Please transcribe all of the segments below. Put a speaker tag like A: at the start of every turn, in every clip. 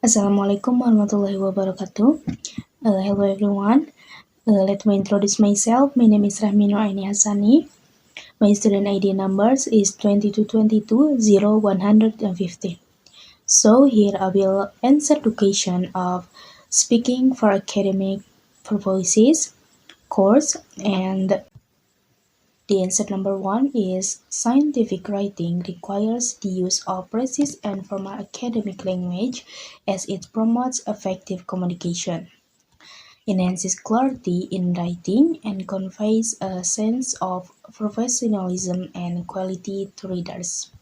A: Assalamualaikum warahmatullahi wabarakatuh. Hello everyone. Let me introduce myself. My name is Rahmi Nuraeni Hasani. My student ID numbers is 2222-0150. So here I will answer the question of speaking for academic purposes course, and the answer number one is scientific writing requires the use of precise and formal academic language as it promotes effective communication, enhances clarity in writing, and conveys a sense of professionalism and quality to readers.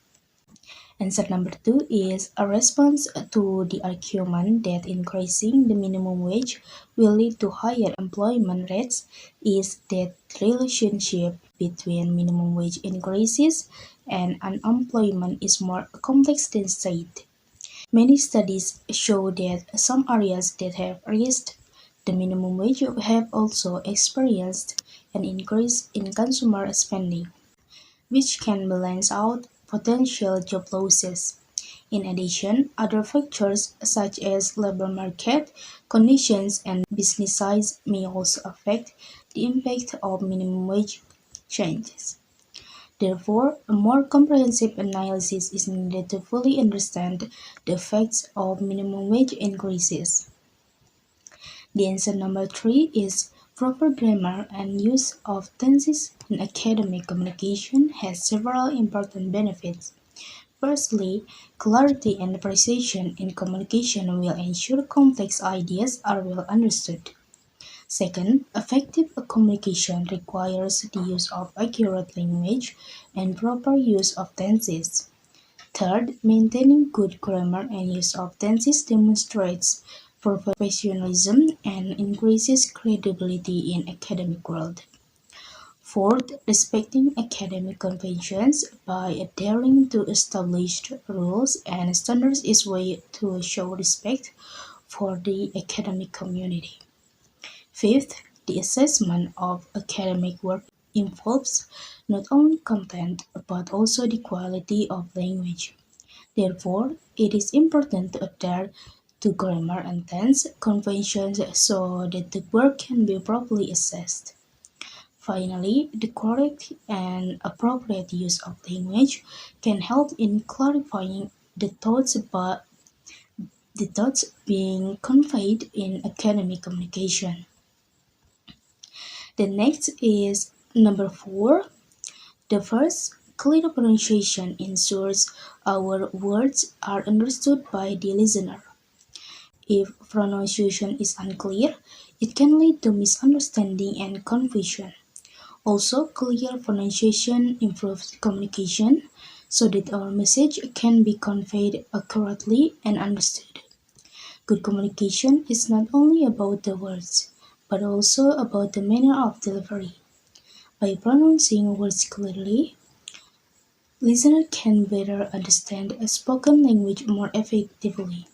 A: Answer number two is a response to the argument that increasing the minimum wage will lead to higher employment rates is that the relationship between minimum wage increases and unemployment is more complex than said. Many studies show that some areas that have raised the minimum wage have also experienced an increase in consumer spending, which can balance out potential job losses. In addition, other factors such as labor market conditions and business size may also affect the impact of minimum wage changes. Therefore, a more comprehensive analysis is needed to fully understand the effects of minimum wage increases. The answer number three is proper grammar and use of tenses in academic communication has several important benefits. Firstly, clarity and precision in communication will ensure complex ideas are well understood. Second, effective communication requires the use of accurate language and proper use of tenses. Third, maintaining good grammar and use of tenses demonstrates professionalism and increases credibility in academic world. Fourth, respecting academic conventions by adhering to established rules and standards is way to show respect for the academic community. Fifth, the assessment of academic work involves not only content but also the quality of language. Therefore, it is important to adhere to grammar and tense conventions so that the work can be properly assessed. Finally, the correct and appropriate use of language can help in clarifying the thoughts being conveyed in academic communication. The next is number four. The first, clear pronunciation ensures our words are understood by the listener. If pronunciation is unclear, it can lead to misunderstanding and confusion. Also, clear pronunciation improves communication so that our message can be conveyed accurately and understood. Good communication is not only about the words, but also about the manner of delivery. By pronouncing words clearly, listeners can better understand a spoken language more effectively.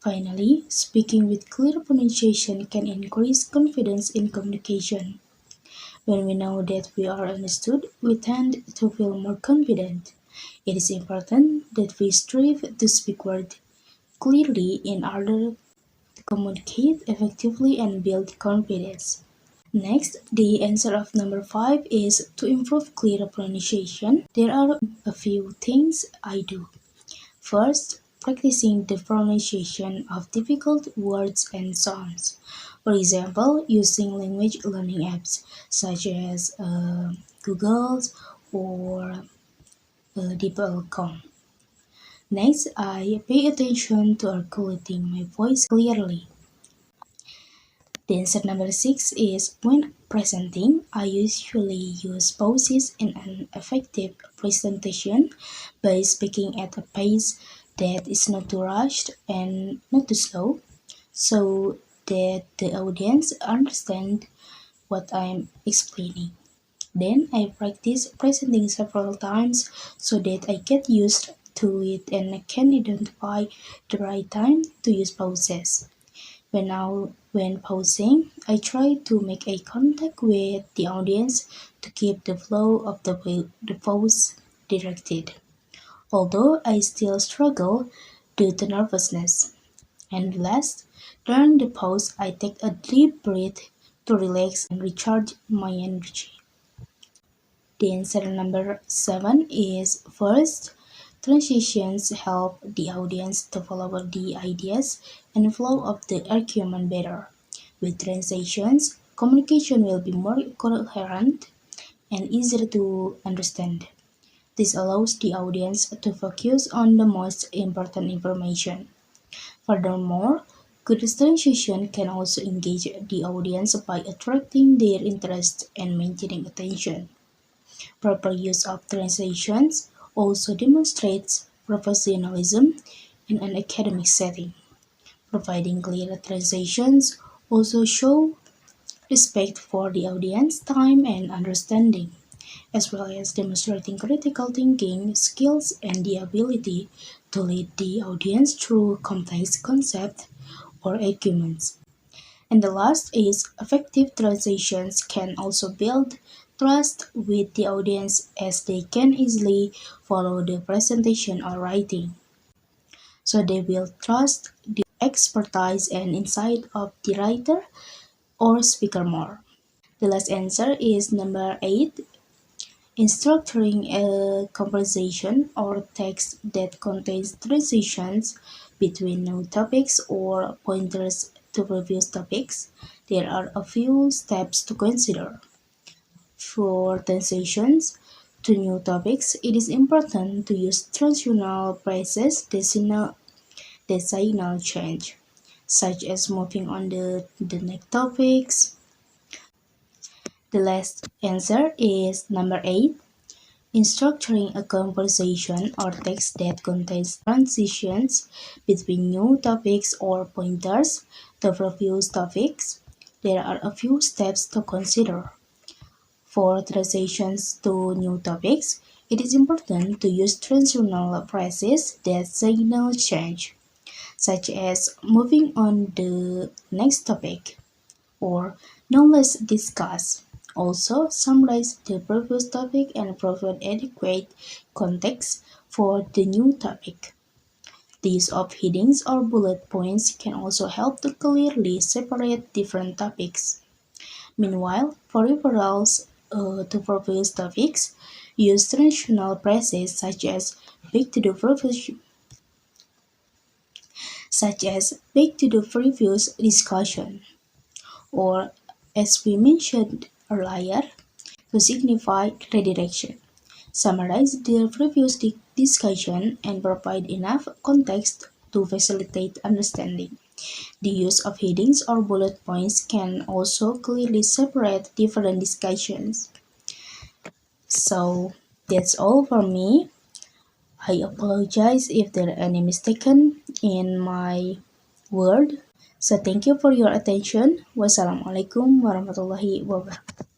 A: Finally, speaking with clear pronunciation can increase confidence in communication. When we know that we are understood, we tend to feel more confident. It is important that we strive to speak words clearly in order to communicate effectively and build confidence. Next, the answer of number five is to improve clear pronunciation. There are a few things I do. First, practicing the pronunciation of difficult words and sounds. For example, using language learning apps such as Google or DeepL.com. Next, I pay attention to articulating my voice clearly. The answer number six is when presenting, I usually use pauses in an effective presentation by speaking at a pace that is not too rushed and not too slow, so that the audience understand what I'm explaining. Then I practice presenting several times so that I get used to it and I can identify the right time to use pauses. When posing, I try to make eye contact with the audience to keep the flow of the pose directed, although I still struggle due to nervousness. And last, during the pause, I take a deep breath to relax and recharge my energy. The answer number 7 is first, transitions help the audience to follow the ideas and flow of the argument better. With transitions, communication will be more coherent and easier to understand. This allows the audience to focus on the most important information. Furthermore, good transition can also engage the audience by attracting their interest and maintaining attention. Proper use of translations also demonstrates professionalism in an academic setting. Providing clear translations also show respect for the audience time and understanding, as well as demonstrating critical thinking skills and the ability to lead the audience through complex concepts or arguments. And the last is effective translations can also build trust with the audience as they can easily follow the presentation or writing. So they will trust the expertise and insight of the writer or speaker more. The last answer is number 8. In structuring a conversation or text that contains transitions between new topics or pointers to previous topics, there are a few steps to consider. For transitions to new topics, it is important to use transitional phrases that signal change, such as moving on the next topics. The last answer is number 8. In structuring a conversation or text that contains transitions between new topics or pointers to previous topics, there are a few steps to consider. For transitions to new topics, it is important to use transitional phrases that signal change, such as moving on the next topic or now let's discuss. Also, summarize the previous topic and provide adequate context for the new topic. The use of headings or bullet points can also help to clearly separate different topics. Meanwhile, for referrals to previous topics, use traditional phrases back to the previous back to the previous discussion or as we mentioned earlier to signify redirection. Summarize the previous discussion and provide enough context to facilitate understanding. The use of headings or bullet points can also clearly separate different discussions. So that's all for me. I apologize if there are any mistaken in my word. So thank you for your attention. Wassalamualaikum warahmatullahi wabarakatuh.